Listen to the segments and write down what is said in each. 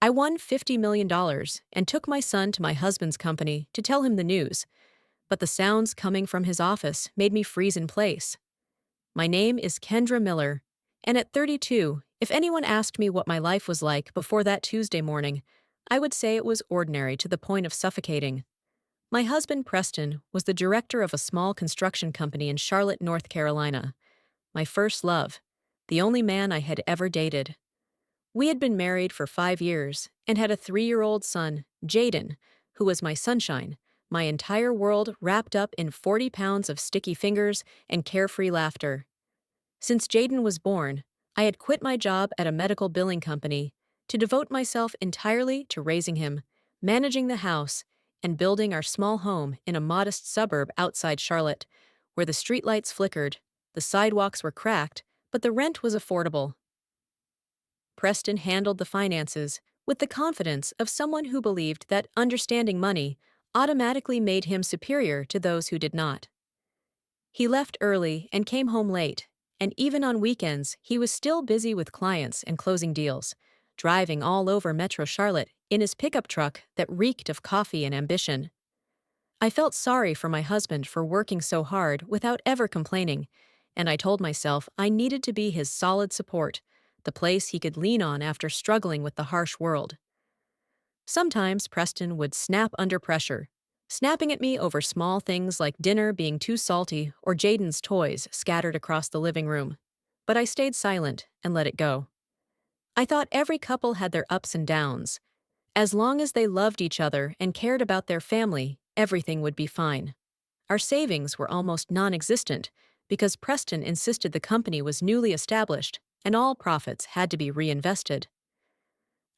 I won $50 million and took my son to my husband's company to tell him the news, but the sounds coming from his office made me freeze in place. My name is Kendra Miller, and at 32, if anyone asked me what my life was like before that Tuesday morning, I would say it was ordinary to the point of suffocating. My husband, Preston, was the director of a small construction company in Charlotte, North Carolina. My first love, the only man I had ever dated. We had been married for 5 years and had a 3-year-old son, Jaden, who was my sunshine, my entire world wrapped up in 40 pounds of sticky fingers and carefree laughter. Since Jaden was born, I had quit my job at a medical billing company to devote myself entirely to raising him, managing the house, and building our small home in a modest suburb outside Charlotte, where the streetlights flickered, the sidewalks were cracked, but the rent was affordable. Preston handled the finances with the confidence of someone who believed that understanding money automatically made him superior to those who did not. He left early and came home late, and even on weekends, he was still busy with clients and closing deals, driving all over Metro Charlotte in his pickup truck that reeked of coffee and ambition. I felt sorry for my husband for working so hard without ever complaining, and I told myself I needed to be his solid support, the place he could lean on after struggling with the harsh world. Sometimes Preston would snap under pressure, snapping at me over small things like dinner being too salty or Jaden's toys scattered across the living room. But I stayed silent and let it go. I thought every couple had their ups and downs. As long as they loved each other and cared about their family, everything would be fine. Our savings were almost non-existent because Preston insisted the company was newly established and all profits had to be reinvested.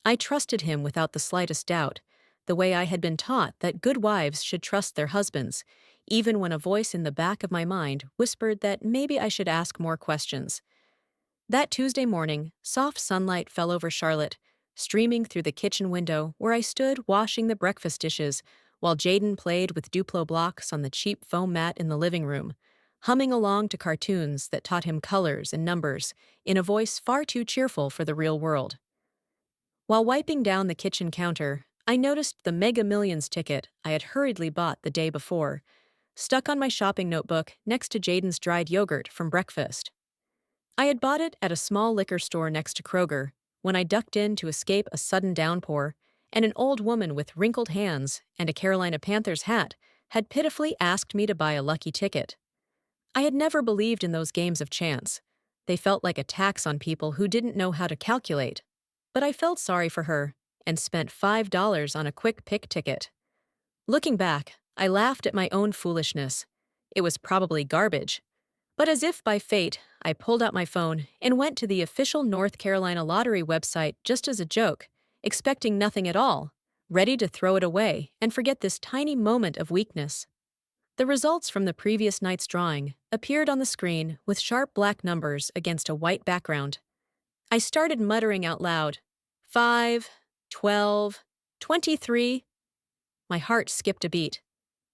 I trusted him without the slightest doubt, the way I had been taught that good wives should trust their husbands, even when a voice in the back of my mind whispered that maybe I should ask more questions. That Tuesday morning, soft sunlight fell over Charlotte, streaming through the kitchen window where I stood washing the breakfast dishes while Jaden played with Duplo blocks on the cheap foam mat in the living room, humming along to cartoons that taught him colors and numbers in a voice far too cheerful for the real world. While wiping down the kitchen counter, I noticed the Mega Millions ticket I had hurriedly bought the day before, stuck on my shopping notebook next to Jaden's dried yogurt from breakfast. I had bought it at a small liquor store next to Kroger when I ducked in to escape a sudden downpour, and an old woman with wrinkled hands and a Carolina Panthers hat had pitifully asked me to buy a lucky ticket. I had never believed in those games of chance. They felt like a tax on people who didn't know how to calculate. But I felt sorry for her and spent $5 on a quick pick ticket. Looking back, I laughed at my own foolishness. It was probably garbage. But as if by fate, I pulled out my phone and went to the official North Carolina lottery website just as a joke, expecting nothing at all, ready to throw it away and forget this tiny moment of weakness. The results from the previous night's drawing appeared on the screen with sharp black numbers against a white background. I started muttering out loud, 5, 12, 23. My heart skipped a beat.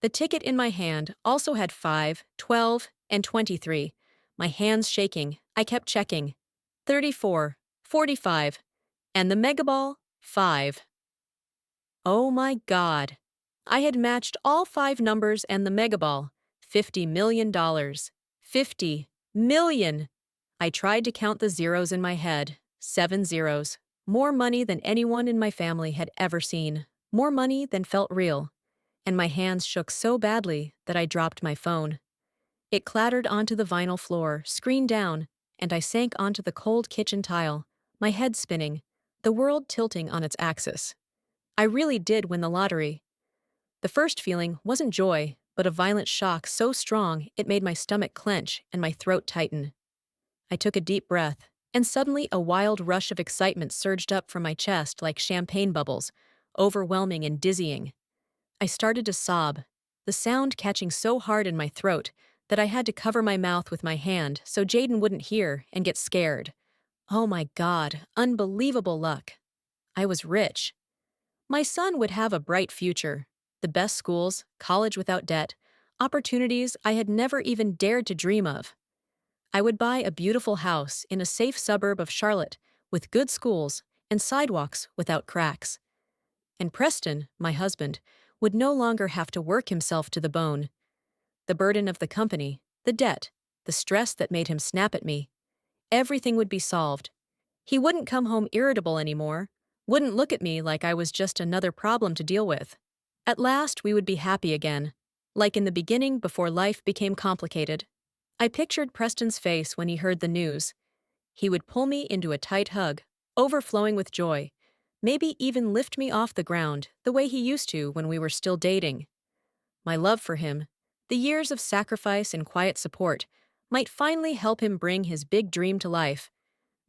The ticket in my hand also had 5, 12, and 23. My hands shaking, I kept checking. 34, 45, and the megaball, 5. Oh my God. I had matched all 5 numbers and the megaball, $50 million. 50 million! I tried to count the zeros in my head. 7 zeros. More money than anyone in my family had ever seen. More money than felt real. And my hands shook so badly that I dropped my phone. It clattered onto the vinyl floor, screen down, and I sank onto the cold kitchen tile, my head spinning, the world tilting on its axis. I really did win the lottery. The first feeling wasn't joy, but a violent shock so strong it made my stomach clench and my throat tighten. I took a deep breath, and suddenly a wild rush of excitement surged up from my chest like champagne bubbles, overwhelming and dizzying. I started to sob, the sound catching so hard in my throat that I had to cover my mouth with my hand so Jaden wouldn't hear and get scared. Oh my God, unbelievable luck. I was rich. My son would have a bright future, the best schools, college without debt, opportunities I had never even dared to dream of. I would buy a beautiful house in a safe suburb of Charlotte with good schools and sidewalks without cracks. And Preston, my husband, would no longer have to work himself to the bone. The burden of the company, the debt, the stress that made him snap at me, everything would be solved. He wouldn't come home irritable anymore, wouldn't look at me like I was just another problem to deal with. At last, we would be happy again, like in the beginning before life became complicated. I pictured Preston's face when he heard the news. He would pull me into a tight hug, overflowing with joy, maybe even lift me off the ground the way he used to when we were still dating. My love for him, the years of sacrifice and quiet support, might finally help him bring his big dream to life,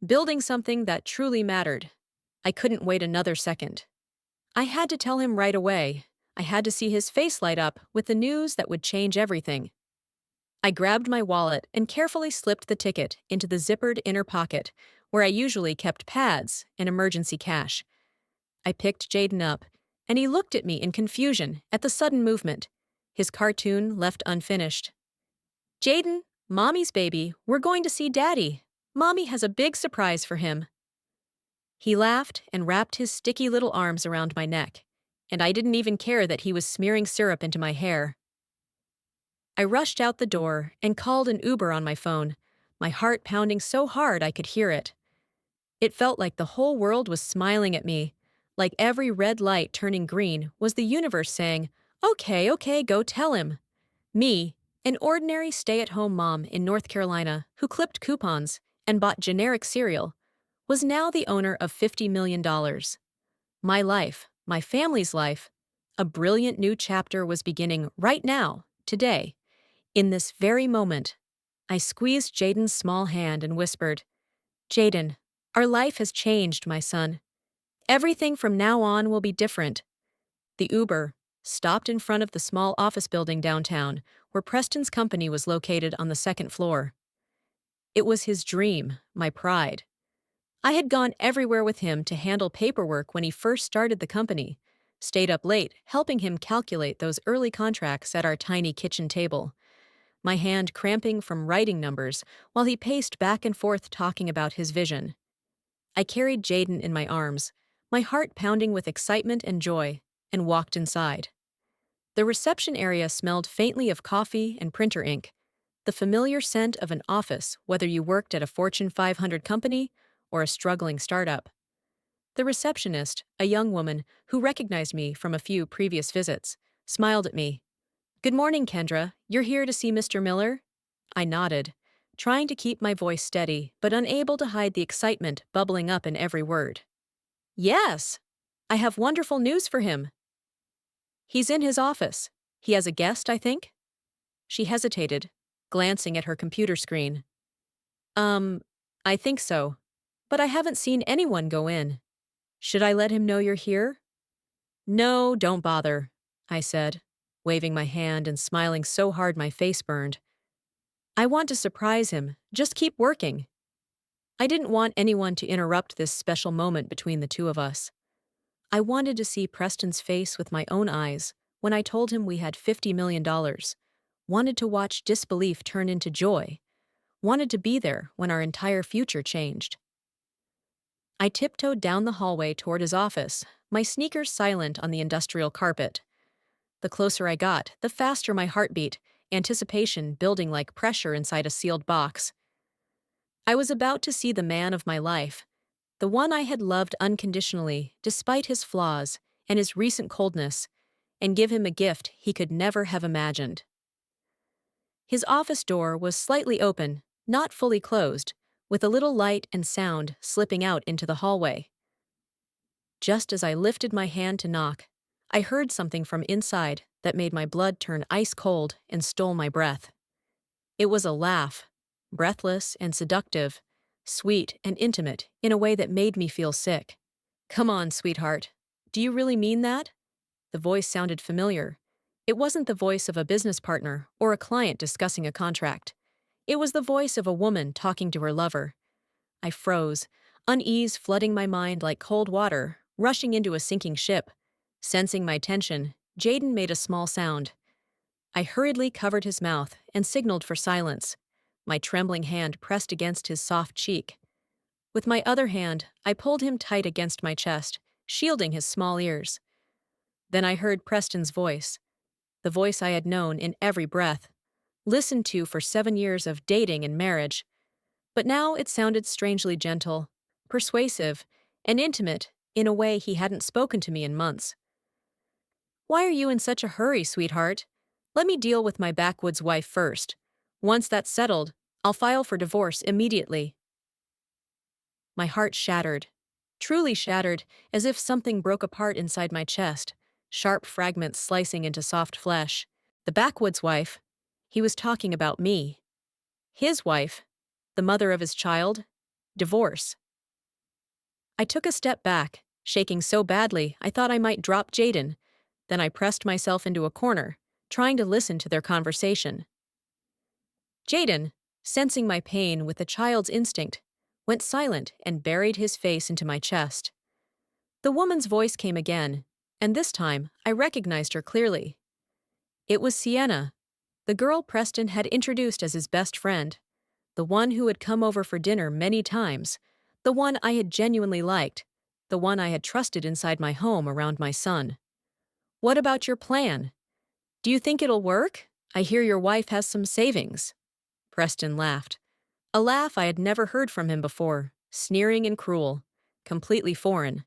building something that truly mattered. I couldn't wait another second. I had to tell him right away. I had to see his face light up with the news that would change everything. I grabbed my wallet and carefully slipped the ticket into the zippered inner pocket, where I usually kept pads and emergency cash. I picked Jaden up, and he looked at me in confusion at the sudden movement, his cartoon left unfinished. "Jaden, Mommy's baby, we're going to see Daddy. Mommy has a big surprise for him." He laughed and wrapped his sticky little arms around my neck, and I didn't even care that he was smearing syrup into my hair. I rushed out the door and called an Uber on my phone, my heart pounding so hard I could hear it. It felt like the whole world was smiling at me, like every red light turning green was the universe saying, "Okay, okay, go tell him." Me, an ordinary stay-at-home mom in North Carolina who clipped coupons and bought generic cereal, was now the owner of $50 million. My life, my family's life, a brilliant new chapter was beginning right now, today, in this very moment. I squeezed Jaden's small hand and whispered, "Jaden, our life has changed, my son. Everything from now on will be different." The Uber stopped in front of the small office building downtown, where Preston's company was located on the second floor. It was his dream, my pride. I had gone everywhere with him to handle paperwork when he first started the company, stayed up late helping him calculate those early contracts at our tiny kitchen table, my hand cramping from writing numbers while he paced back and forth talking about his vision. I carried Jaden in my arms, my heart pounding with excitement and joy, and walked inside. The reception area smelled faintly of coffee and printer ink, the familiar scent of an office whether you worked at a Fortune 500 company or a struggling startup. The receptionist, a young woman who recognized me from a few previous visits, smiled at me. "Good morning, Kendra. You're here to see Mr. Miller?" I nodded, trying to keep my voice steady but unable to hide the excitement bubbling up in every word. "Yes! I have wonderful news for him. He's in his office. He has a guest, I think?" She hesitated, glancing at her computer screen. I think so. But I haven't seen anyone go in. Should I let him know you're here?" "No, don't bother," I said, waving my hand and smiling so hard my face burned. "I want to surprise him. Just keep working." I didn't want anyone to interrupt this special moment between the two of us. I wanted to see Preston's face with my own eyes when I told him we had $50 million, wanted to watch disbelief turn into joy, wanted to be there when our entire future changed. I tiptoed down the hallway toward his office, my sneakers silent on the industrial carpet. The closer I got, the faster my heart beat, anticipation building like pressure inside a sealed box. I was about to see the man of my life, the one I had loved unconditionally despite his flaws and his recent coldness, and give him a gift he could never have imagined. His office door was slightly open, not fully closed, with a little light and sound slipping out into the hallway. Just as I lifted my hand to knock, I heard something from inside that made my blood turn ice cold and stole my breath. It was a laugh, breathless and seductive, sweet and intimate in a way that made me feel sick. "Come on, sweetheart. Do you really mean that?" The voice sounded familiar. It wasn't the voice of a business partner or a client discussing a contract. It was the voice of a woman talking to her lover. I froze, unease flooding my mind like cold water, rushing into a sinking ship. Sensing my tension, Jaden made a small sound. I hurriedly covered his mouth and signaled for silence, my trembling hand pressed against his soft cheek. With my other hand, I pulled him tight against my chest, shielding his small ears. Then I heard Preston's voice, the voice I had known in every breath, listened to for 7 years of dating and marriage. But now it sounded strangely gentle, persuasive, and intimate in a way he hadn't spoken to me in months. "Why are you in such a hurry, sweetheart? Let me deal with my backwoods wife first. Once that's settled, I'll file for divorce immediately." My heart shattered, truly shattered, as if something broke apart inside my chest, sharp fragments slicing into soft flesh. The backwoods wife? He was talking about me. His wife? The mother of his child? Divorce. I took a step back, shaking so badly I thought I might drop Jaden. Then I pressed myself into a corner, trying to listen to their conversation. Jaden, sensing my pain with a child's instinct, went silent and buried his face into my chest. The woman's voice came again, and this time I recognized her clearly. It was Sienna, the girl Preston had introduced as his best friend, the one who had come over for dinner many times, the one I had genuinely liked, the one I had trusted inside my home around my son. "What about your plan? Do you think it'll work? I hear your wife has some savings." Preston laughed. A laugh I had never heard from him before, sneering and cruel, completely foreign.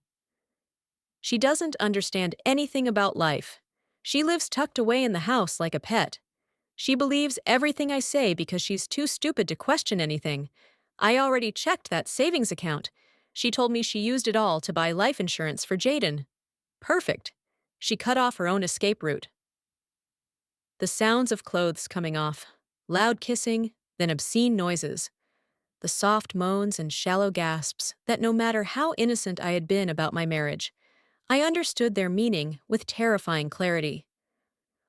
"She doesn't understand anything about life. She lives tucked away in the house like a pet. She believes everything I say because she's too stupid to question anything. I already checked that savings account. She told me she used it all to buy life insurance for Jaden. Perfect. She cut off her own escape route." The sounds of clothes coming off, loud kissing, then obscene noises. The soft moans and shallow gasps that no matter how innocent I had been about my marriage, I understood their meaning with terrifying clarity.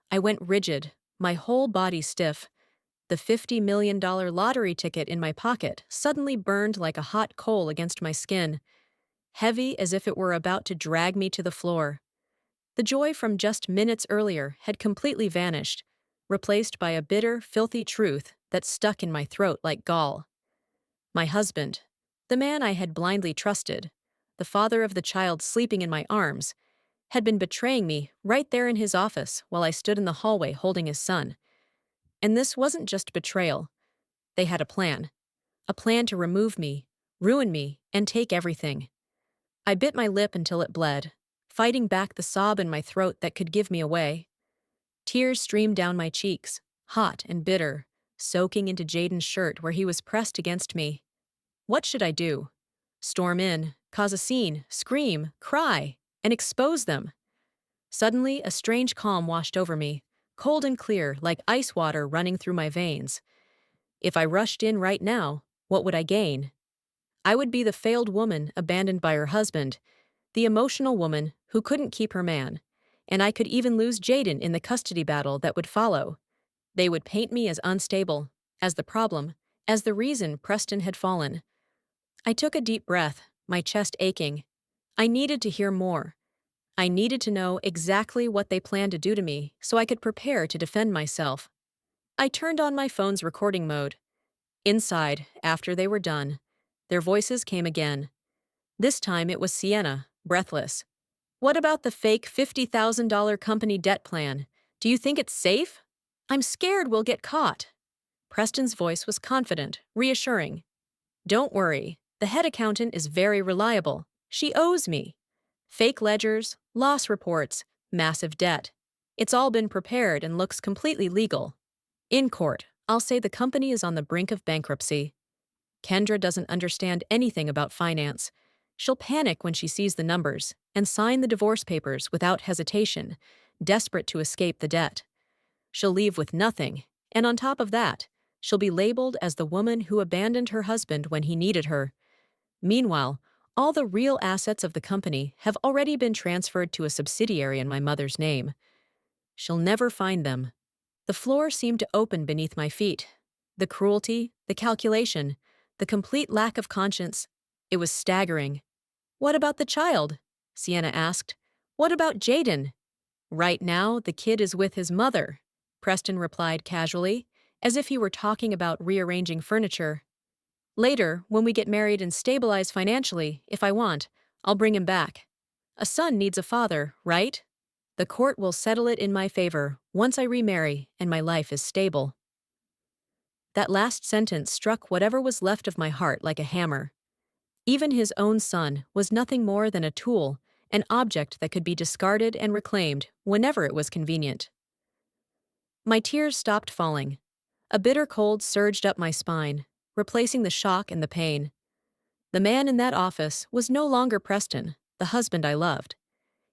I went rigid, my whole body stiff. The $50 million lottery ticket in my pocket suddenly burned like a hot coal against my skin, heavy as if it were about to drag me to the floor. The joy from just minutes earlier had completely vanished, replaced by a bitter, filthy truth that stuck in my throat like gall. My husband, the man I had blindly trusted, the father of the child sleeping in my arms, had been betraying me right there in his office while I stood in the hallway holding his son. And this wasn't just betrayal. They had a plan to remove me, ruin me, and take everything. I bit my lip until it bled, fighting back the sob in my throat that could give me away. Tears streamed down my cheeks, hot and bitter, soaking into Jaden's shirt where he was pressed against me. What should I do? Storm in, cause a scene, scream, cry, and expose them? Suddenly, a strange calm washed over me, cold and clear like ice water running through my veins. If I rushed in right now, what would I gain? I would be the failed woman abandoned by her husband, the emotional woman who couldn't keep her man, and I could even lose Jaden in the custody battle that would follow. They would paint me as unstable, as the problem, as the reason Preston had fallen. I took a deep breath, my chest aching. I needed to hear more. I needed to know exactly what they planned to do to me so I could prepare to defend myself. I turned on my phone's recording mode. Inside, after they were done, their voices came again. This time it was Sienna, breathless. "What about the fake $50,000 company debt plan? Do you think it's safe? I'm scared we'll get caught." Preston's voice was confident, reassuring. "Don't worry. The head accountant is very reliable. She owes me. Fake ledgers, loss reports, massive debt. It's all been prepared and looks completely legal. In court, I'll say the company is on the brink of bankruptcy. Kendra doesn't understand anything about finance. She'll panic when she sees the numbers and sign the divorce papers without hesitation, desperate to escape the debt. She'll leave with nothing, and on top of that, she'll be labeled as the woman who abandoned her husband when he needed her. Meanwhile, all the real assets of the company have already been transferred to a subsidiary in my mother's name. She'll never find them. The floor seemed to open beneath my feet. The cruelty, the calculation, the complete lack of conscience. It was staggering. "What about the child?" Sienna asked. "What about Jaden?" "Right now, the kid is with his mother," Preston replied casually, as if he were talking about rearranging furniture. Later, when we get married and stabilize financially, if I want, I'll bring him back. A son needs a father, right? The court will settle it in my favor once I remarry and my life is stable. That last sentence struck whatever was left of my heart like a hammer. Even his own son was nothing more than a tool, an object that could be discarded and reclaimed whenever it was convenient. My tears stopped falling. A bitter cold surged up my spine, replacing the shock and the pain. The man in that office was no longer Preston, the husband I loved.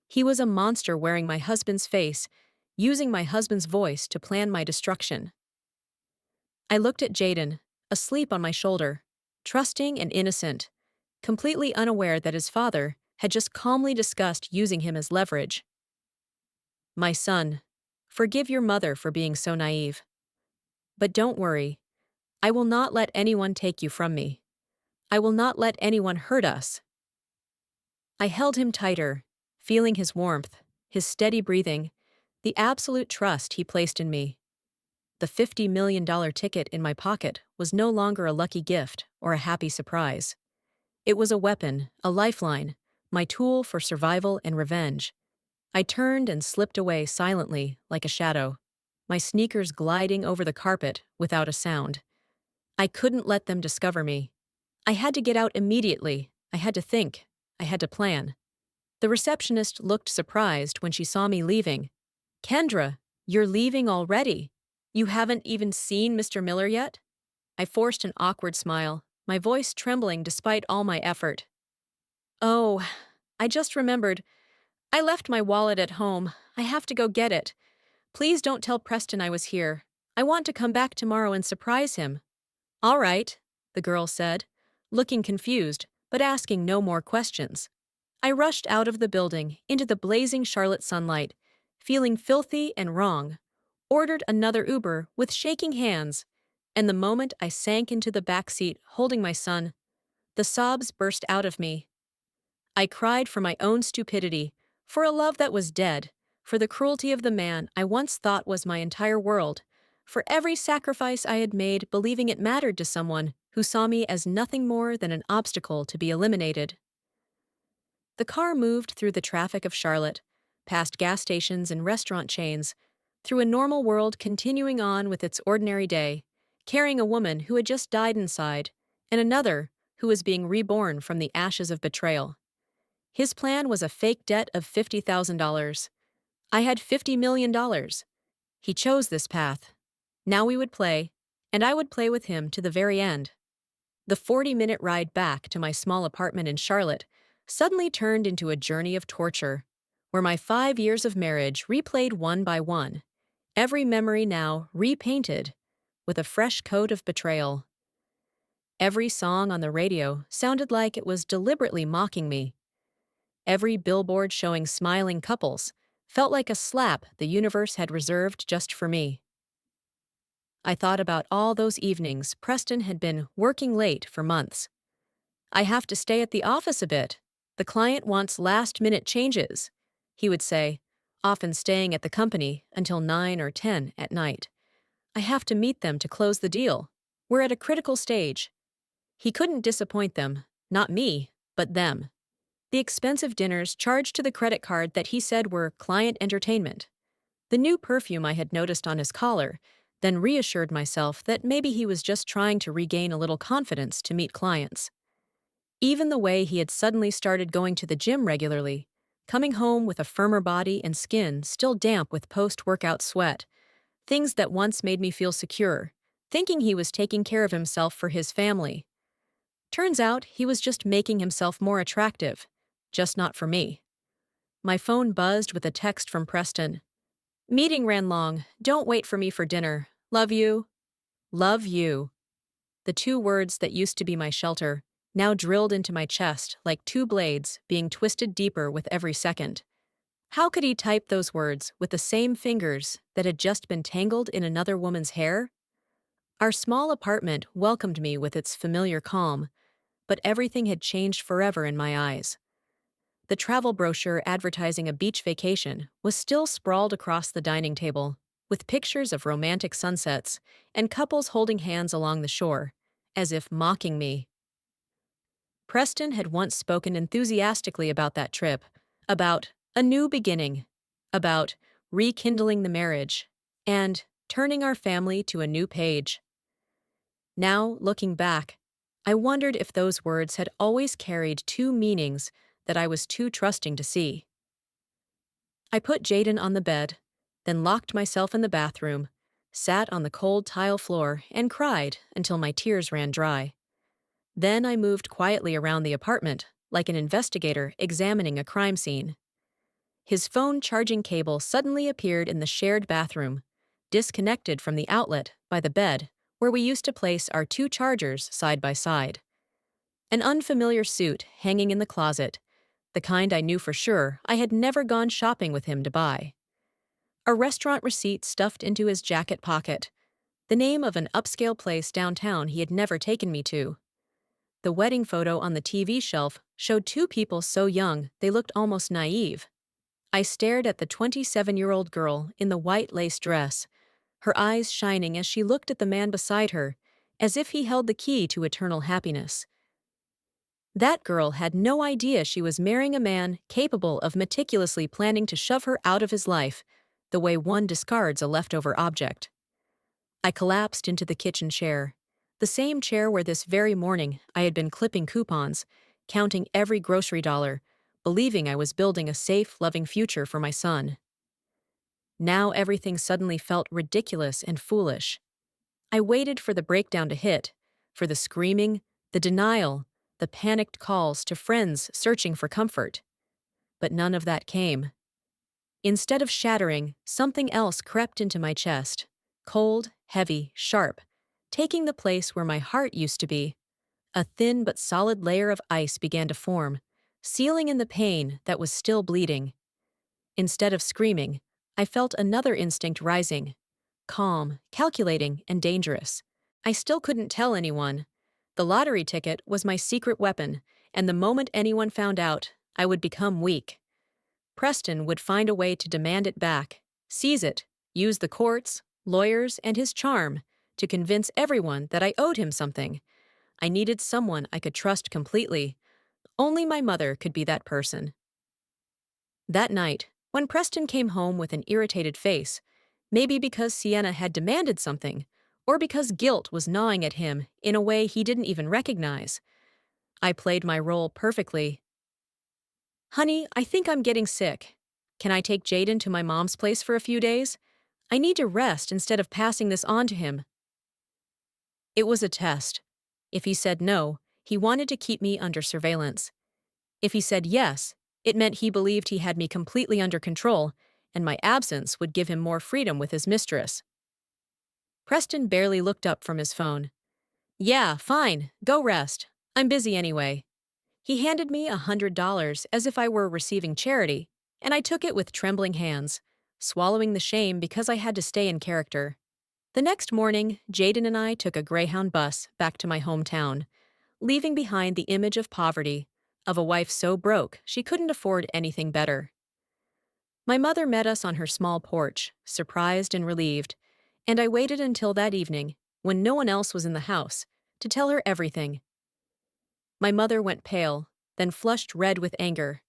He was a monster wearing my husband's face, using my husband's voice to plan my destruction. I looked at Jaden, asleep on my shoulder, trusting and innocent, completely unaware that his father had just calmly discussed using him as leverage. My son, forgive your mother for being so naive. But don't worry, I will not let anyone take you from me. I will not let anyone hurt us. I held him tighter, feeling his warmth, his steady breathing, the absolute trust he placed in me. The $50 million ticket in my pocket was no longer a lucky gift or a happy surprise. It was a weapon, a lifeline, my tool for survival and revenge. I turned and slipped away silently, like a shadow, my sneakers gliding over the carpet without a sound. I couldn't let them discover me. I had to get out immediately. I had to think. I had to plan. The receptionist looked surprised when she saw me leaving. "Kendra, you're leaving already? You haven't even seen Mr. Miller yet?" I forced an awkward smile, my voice trembling despite all my effort. "Oh, I just remembered. I left my wallet at home. I have to go get it. Please don't tell Preston I was here. I want to come back tomorrow and surprise him." "All right," the girl said, looking confused, but asking no more questions. I rushed out of the building into the blazing Charlotte sunlight, feeling filthy and wrong, ordered another Uber with shaking hands, and the moment I sank into the back seat holding my son, the sobs burst out of me. I cried for my own stupidity, for a love that was dead, for the cruelty of the man I once thought was my entire world, for every sacrifice I had made believing it mattered to someone who saw me as nothing more than an obstacle to be eliminated. The car moved through the traffic of Charlotte, past gas stations and restaurant chains, through a normal world continuing on with its ordinary day, carrying a woman who had just died inside, and another who was being reborn from the ashes of betrayal. His plan was a fake debt of $50,000. I had $50 million. He chose this path. Now we would play, and I would play with him to the very end. The 40-minute ride back to my small apartment in Charlotte suddenly turned into a journey of torture, where my 5 years of marriage replayed one by one, every memory now repainted with a fresh coat of betrayal. Every song on the radio sounded like it was deliberately mocking me. Every billboard showing smiling couples felt like a slap the universe had reserved just for me. I thought about all those evenings Preston had been working late for months. "I have to stay at the office a bit. The client wants last-minute changes," he would say, often staying at the company until 9 or 10 at night. "I have to meet them to close the deal. We're at a critical stage." He couldn't disappoint them, not me, but them. The expensive dinners charged to the credit card that he said were client entertainment. The new perfume I had noticed on his collar, then reassured myself that maybe he was just trying to regain a little confidence to meet clients. Even the way he had suddenly started going to the gym regularly, coming home with a firmer body and skin still damp with post-workout sweat, things that once made me feel secure, thinking he was taking care of himself for his family. Turns out he was just making himself more attractive, just not for me. My phone buzzed with a text from Preston. "Meeting ran long. Don't wait for me for dinner. Love you." Love you. The two words that used to be my shelter, now drilled into my chest like two blades being twisted deeper with every second. How could he type those words with the same fingers that had just been tangled in another woman's hair? Our small apartment welcomed me with its familiar calm, but everything had changed forever in my eyes. The travel brochure advertising a beach vacation was still sprawled across the dining table, with pictures of romantic sunsets and couples holding hands along the shore, as if mocking me. Preston had once spoken enthusiastically about that trip, about a new beginning, about rekindling the marriage, and turning our family to a new page. Now, looking back, I wondered if those words had always carried two meanings that I was too trusting to see. I put Jaden on the bed, then locked myself in the bathroom, sat on the cold tile floor, and cried until my tears ran dry. Then I moved quietly around the apartment, like an investigator examining a crime scene. His phone charging cable suddenly appeared in the shared bathroom, disconnected from the outlet by the bed where we used to place our two chargers side by side. An unfamiliar suit hanging in the closet, the kind I knew for sure I had never gone shopping with him to buy. A restaurant receipt stuffed into his jacket pocket, the name of an upscale place downtown he had never taken me to. The wedding photo on the TV shelf showed two people so young they looked almost naive. I stared at the 27-year-old girl in the white lace dress, her eyes shining as she looked at the man beside her, as if he held the key to eternal happiness. That girl had no idea she was marrying a man capable of meticulously planning to shove her out of his life, the way one discards a leftover object. I collapsed into the kitchen chair, the same chair where this very morning I had been clipping coupons, counting every grocery dollar, believing I was building a safe, loving future for my son. Now everything suddenly felt ridiculous and foolish. I waited for the breakdown to hit, for the screaming, the denial, the panicked calls to friends searching for comfort. But none of that came. Instead of shattering, something else crept into my chest, cold, heavy, sharp, taking the place where my heart used to be. A thin but solid layer of ice began to form, sealing in the pain that was still bleeding. Instead of screaming, I felt another instinct rising, calm, calculating, and dangerous. I still couldn't tell anyone. The lottery ticket was my secret weapon, and the moment anyone found out, I would become weak. Preston would find a way to demand it back, seize it, use the courts, lawyers, and his charm to convince everyone that I owed him something. I needed someone I could trust completely. Only my mother could be that person. That night, when Preston came home with an irritated face, maybe because Sienna had demanded something, or because guilt was gnawing at him in a way he didn't even recognize, I played my role perfectly. "Honey, I think I'm getting sick. Can I take Jaden to my mom's place for a few days? I need to rest instead of passing this on to him." It was a test. If he said no, he wanted to keep me under surveillance. If he said yes, it meant he believed he had me completely under control, and my absence would give him more freedom with his mistress. Preston barely looked up from his phone. "Yeah, fine, go rest. I'm busy anyway." He handed me $100 as if I were receiving charity, and I took it with trembling hands, swallowing the shame because I had to stay in character. The next morning, Jaden and I took a Greyhound bus back to my hometown, leaving behind the image of poverty, of a wife so broke she couldn't afford anything better. My mother met us on her small porch, surprised and relieved, and I waited until that evening, when no one else was in the house, to tell her everything. My mother went pale, then flushed red with anger.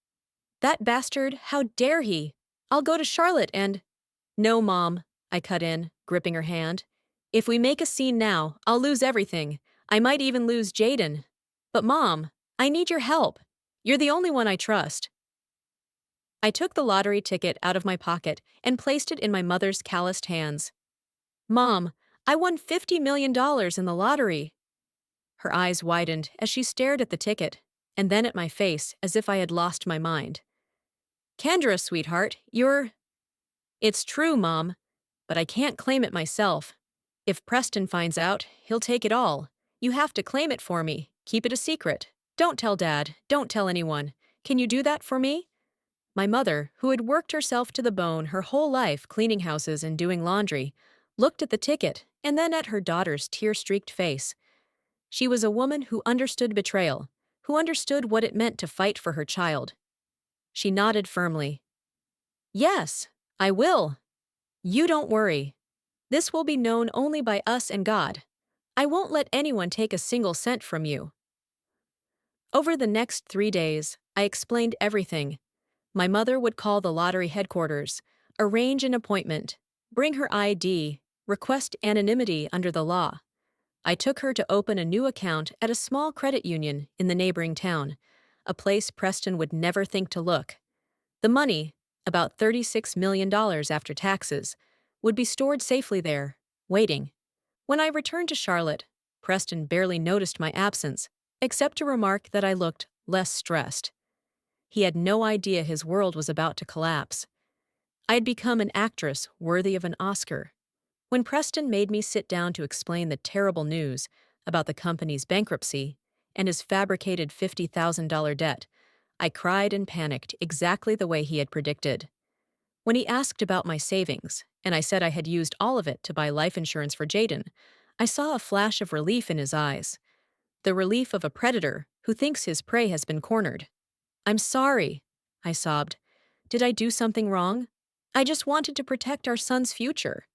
"That bastard, how dare he? I'll go to Charlotte and—" "No, Mom," I cut in, gripping her hand. "If we make a scene now, I'll lose everything. I might even lose Jaden. But Mom, I need your help. You're the only one I trust." I took the lottery ticket out of my pocket and placed it in my mother's calloused hands. "Mom, I won $50 million in the lottery." Her eyes widened as she stared at the ticket, and then at my face as if I had lost my mind. "Kendra, sweetheart, you're—" "It's true, Mom, but I can't claim it myself. If Preston finds out, he'll take it all. You have to claim it for me. Keep it a secret. Don't tell Dad. Don't tell anyone. Can you do that for me?" My mother, who had worked herself to the bone her whole life cleaning houses and doing laundry, looked at the ticket and then at her daughter's tear-streaked face. She was a woman who understood betrayal, who understood what it meant to fight for her child. She nodded firmly. "Yes, I will. You don't worry. This will be known only by us and God. I won't let anyone take a single cent from you. Over the next 3 days, I explained everything. My mother would call the lottery headquarters, arrange an appointment, bring her ID, request anonymity under the law. I took her to open a new account at a small credit union in the neighboring town, a place Preston would never think to look. The money, about $36 million after taxes, would be stored safely there, waiting. When I returned to Charlotte, Preston barely noticed my absence, except to remark that I looked less stressed. He had no idea his world was about to collapse. I had become an actress worthy of an Oscar. When Preston made me sit down to explain the terrible news about the company's bankruptcy and his fabricated $50,000 debt, I cried and panicked exactly the way he had predicted. When he asked about my savings, and I said I had used all of it to buy life insurance for Jaden, I saw a flash of relief in his eyes. The relief of a predator who thinks his prey has been cornered. "I'm sorry," I sobbed. "Did I do something wrong? I just wanted to protect our son's future."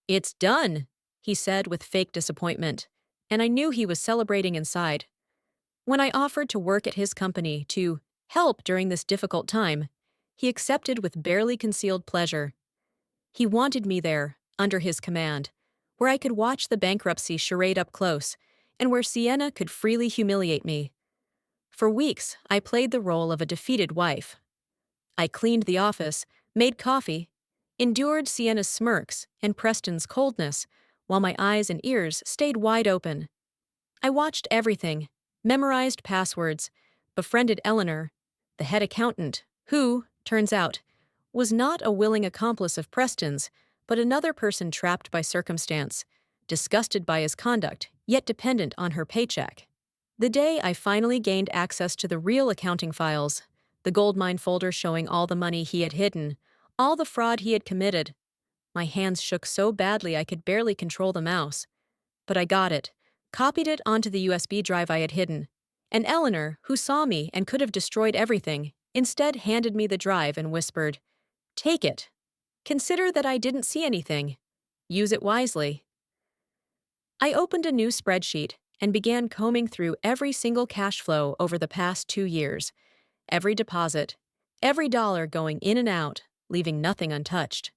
"It's done," he said with fake disappointment, and I knew he was celebrating inside. When I offered to work at his company to help during this difficult time, he accepted with barely concealed pleasure. He wanted me there, under his command, where I could watch the bankruptcy charade up close, and where Sienna could freely humiliate me. For weeks, I played the role of a defeated wife. I cleaned the office, made coffee, endured Sienna's smirks and Preston's coldness, while my eyes and ears stayed wide open. I watched everything, memorized passwords, befriended Eleanor, the head accountant, who, turns out, was not a willing accomplice of Preston's, but another person trapped by circumstance, disgusted by his conduct, yet dependent on her paycheck. The day I finally gained access to the real accounting files, the goldmine folder showing all the money he had hidden, all the fraud he had committed, my hands shook so badly I could barely control the mouse. But I got it, copied it onto the USB drive I had hidden, and Eleanor, who saw me and could have destroyed everything, instead handed me the drive and whispered, "Take it. Consider that I didn't see anything. Use it wisely." I opened a new spreadsheet and began combing through every single cash flow over the past 2 years, every deposit, every dollar going in and out, leaving nothing untouched.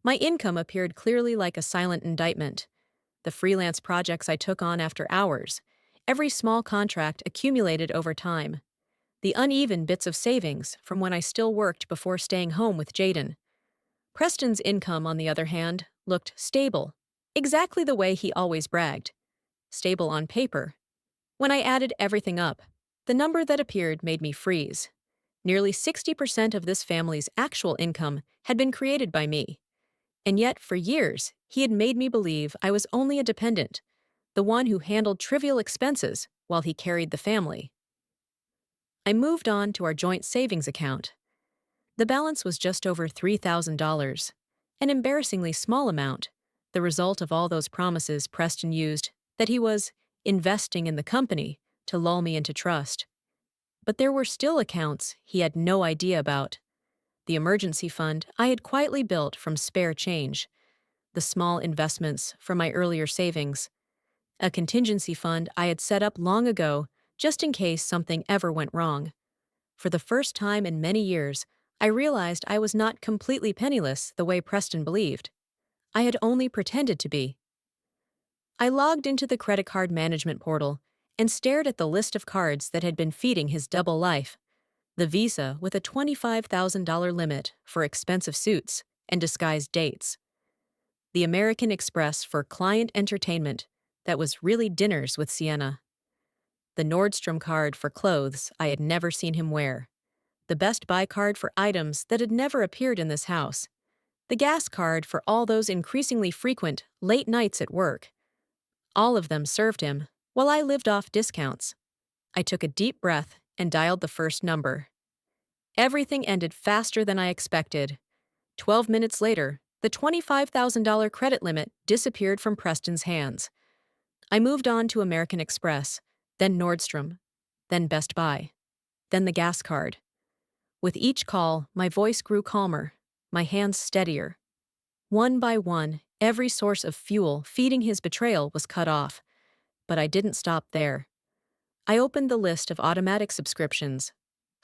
My income appeared clearly like a silent indictment. The freelance projects I took on after hours, every small contract accumulated over time, the uneven bits of savings from when I still worked before staying home with Jaden. Preston's income, on the other hand, looked stable, exactly the way he always bragged. Stable on paper. When I added everything up, the number that appeared made me freeze. Nearly 60% of this family's actual income had been created by me. And yet, for years, he had made me believe I was only a dependent, the one who handled trivial expenses while he carried the family. I moved on to our joint savings account. The balance was just over $3,000, an embarrassingly small amount, the result of all those promises Preston used that he was investing in the company to lull me into trust. But there were still accounts he had no idea about. The emergency fund I had quietly built from spare change, the small investments from my earlier savings, a contingency fund I had set up long ago just in case something ever went wrong. For the first time in many years, I realized I was not completely penniless the way Preston believed. I had only pretended to be. I logged into the credit card management portal and stared at the list of cards that had been feeding his double life. The Visa with a $25,000 limit for expensive suits and disguised dates. The American Express for client entertainment that was really dinners with Sienna. The Nordstrom card for clothes I had never seen him wear. The Best Buy card for items that had never appeared in this house. The gas card for all those increasingly frequent late nights at work. All of them served him, while I lived off discounts. I took a deep breath and dialed the first number. Everything ended faster than I expected. 12 minutes later, the $25,000 credit limit disappeared from Preston's hands. I moved on to American Express, then Nordstrom, then Best Buy, then the gas card. With each call, my voice grew calmer, my hands steadier. One by one, every source of fuel feeding his betrayal was cut off. But I didn't stop there. I opened the list of automatic subscriptions: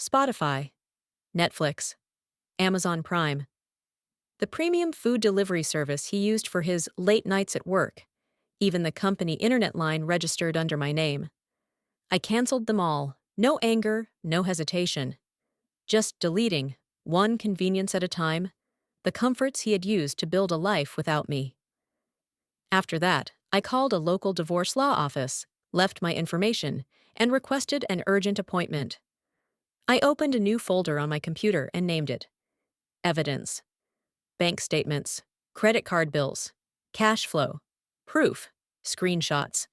Spotify, Netflix, Amazon Prime, the premium food delivery service he used for his late nights at work, even the company internet line registered under my name. I canceled them all, no anger, no hesitation, just deleting, one convenience at a time, the comforts he had used to build a life without me. After that, I called a local divorce law office, left my information, and requested an urgent appointment. I opened a new folder on my computer and named it Evidence, Bank Statements, Credit Card Bills, Cash Flow, Proof, Screenshots.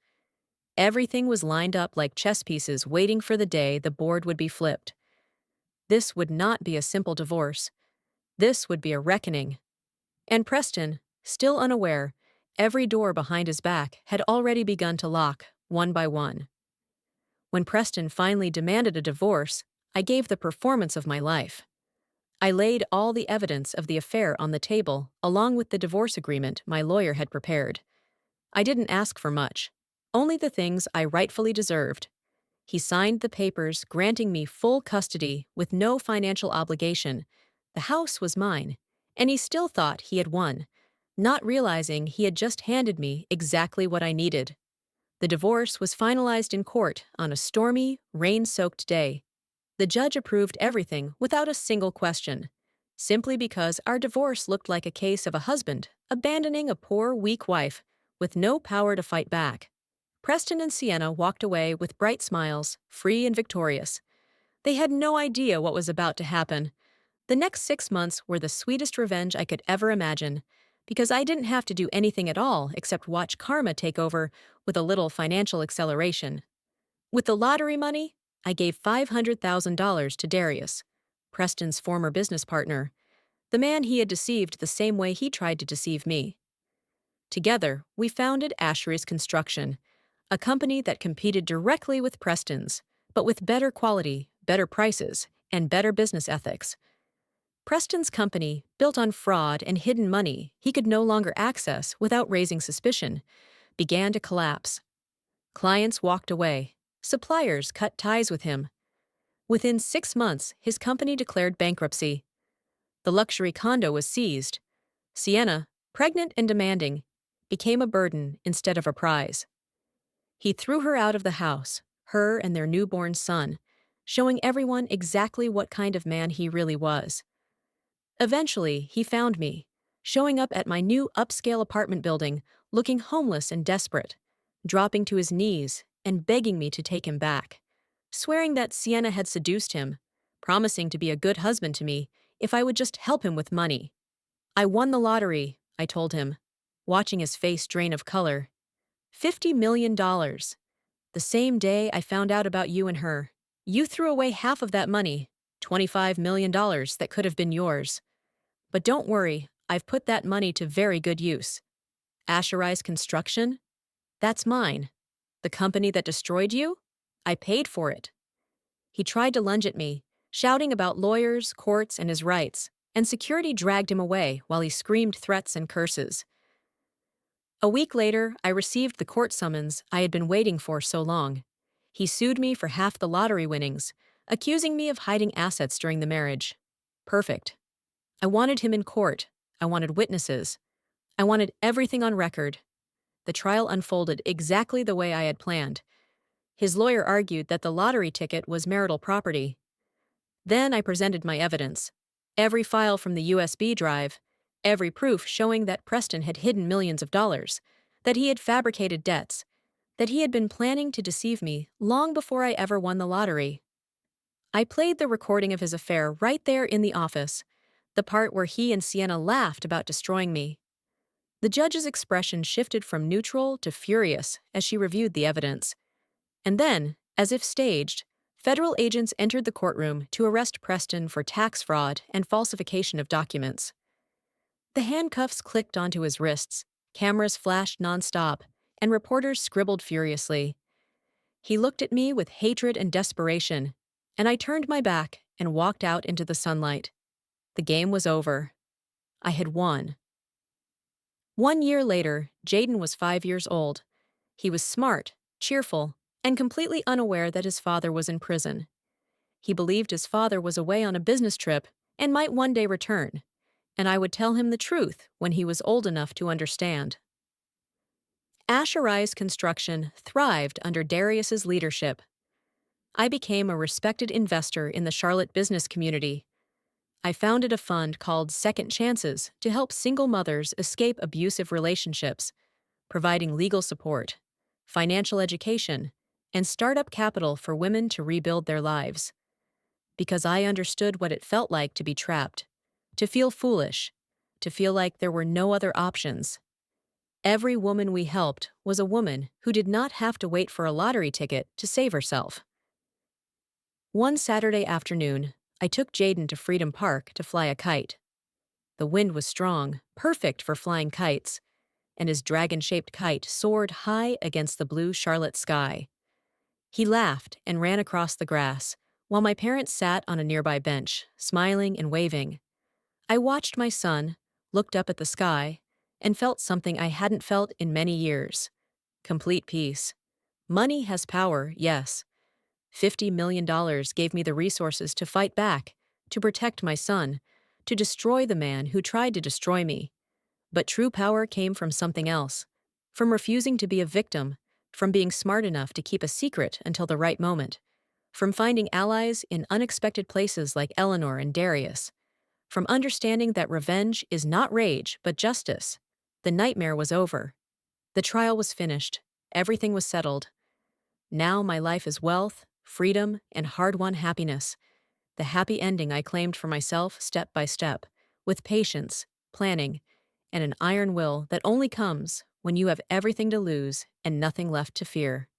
Everything was lined up like chess pieces waiting for the day the board would be flipped. This would not be a simple divorce. This would be a reckoning. And Preston, still unaware, every door behind his back had already begun to lock, one by one. When Preston finally demanded a divorce, I gave the performance of my life. I laid all the evidence of the affair on the table, along with the divorce agreement my lawyer had prepared. I didn't ask for much, only the things I rightfully deserved. He signed the papers granting me full custody with no financial obligation. The house was mine, and he still thought he had won, not realizing he had just handed me exactly what I needed. The divorce was finalized in court on a stormy, rain-soaked day. The judge approved everything without a single question, simply because our divorce looked like a case of a husband abandoning a poor, weak wife with no power to fight back. Preston and Sienna walked away with bright smiles, free and victorious. They had no idea what was about to happen. The next 6 months were the sweetest revenge I could ever imagine, because I didn't have to do anything at all except watch karma take over with a little financial acceleration. With the lottery money, I gave $500,000 to Darius, Preston's former business partner, the man he had deceived the same way he tried to deceive me. Together, we founded Ashery's Construction, a company that competed directly with Preston's, but with better quality, better prices, and better business ethics. Preston's company, built on fraud and hidden money he could no longer access without raising suspicion, began to collapse. Clients walked away. Suppliers cut ties with him. Within 6 months, his company declared bankruptcy. The luxury condo was seized. Sienna, pregnant and demanding, became a burden instead of a prize. He threw her out of the house, her and their newborn son, showing everyone exactly what kind of man he really was. Eventually, he found me, showing up at my new upscale apartment building, looking homeless and desperate, dropping to his knees and begging me to take him back, swearing that Sienna had seduced him, promising to be a good husband to me if I would just help him with money. I won the lottery, I told him, watching his face drain of color. $50 million. The same day I found out about you and her. You threw away half of that money, $25 million that could have been yours. But don't worry, I've put that money to very good use. Ashery's Construction? That's mine. The company that destroyed you? I paid for it. He tried to lunge at me, shouting about lawyers, courts, and his rights, and security dragged him away while he screamed threats and curses. A week later, I received the court summons I had been waiting for so long. He sued me for half the lottery winnings, accusing me of hiding assets during the marriage. Perfect. I wanted him in court. I wanted witnesses. I wanted everything on record. The trial unfolded exactly the way I had planned. His lawyer argued that the lottery ticket was marital property. Then I presented my evidence. Every file from the USB drive, every proof showing that Preston had hidden millions of dollars, that he had fabricated debts, that he had been planning to deceive me long before I ever won the lottery. I played the recording of his affair right there in the office, the part where he and Sienna laughed about destroying me. The judge's expression shifted from neutral to furious as she reviewed the evidence. And then, as if staged, federal agents entered the courtroom to arrest Preston for tax fraud and falsification of documents. The handcuffs clicked onto his wrists, cameras flashed nonstop, and reporters scribbled furiously. He looked at me with hatred and desperation, and I turned my back and walked out into the sunlight. The game was over. I had won. 1 year later, Jaden was 5 years old. He was smart, cheerful, and completely unaware that his father was in prison. He believed his father was away on a business trip and might one day return, and I would tell him the truth when he was old enough to understand. Asherais Construction thrived under Darius's leadership. I became a respected investor in the Charlotte business community. I founded a fund called Second Chances to help single mothers escape abusive relationships, providing legal support, financial education, and startup capital for women to rebuild their lives. Because I understood what it felt like to be trapped, to feel foolish, to feel like there were no other options. Every woman we helped was a woman who did not have to wait for a lottery ticket to save herself. One Saturday afternoon, I took Jaden to Freedom Park to fly a kite. The wind was strong, perfect for flying kites, and his dragon-shaped kite soared high against the blue Charlotte sky. He laughed and ran across the grass, while my parents sat on a nearby bench, smiling and waving. I watched my son, looked up at the sky, and felt something I hadn't felt in many years: complete peace. Money has power, yes. $50 million gave me the resources to fight back, to protect my son, to destroy the man who tried to destroy me. But true power came from something else, from refusing to be a victim, from being smart enough to keep a secret until the right moment, from finding allies in unexpected places like Eleanor and Darius, from understanding that revenge is not rage but justice. The nightmare was over. The trial was finished. Everything was settled. Now my life is wealth, freedom, and hard-won happiness. The happy ending I claimed for myself step by step, with patience, planning, and an iron will that only comes when you have everything to lose and nothing left to fear.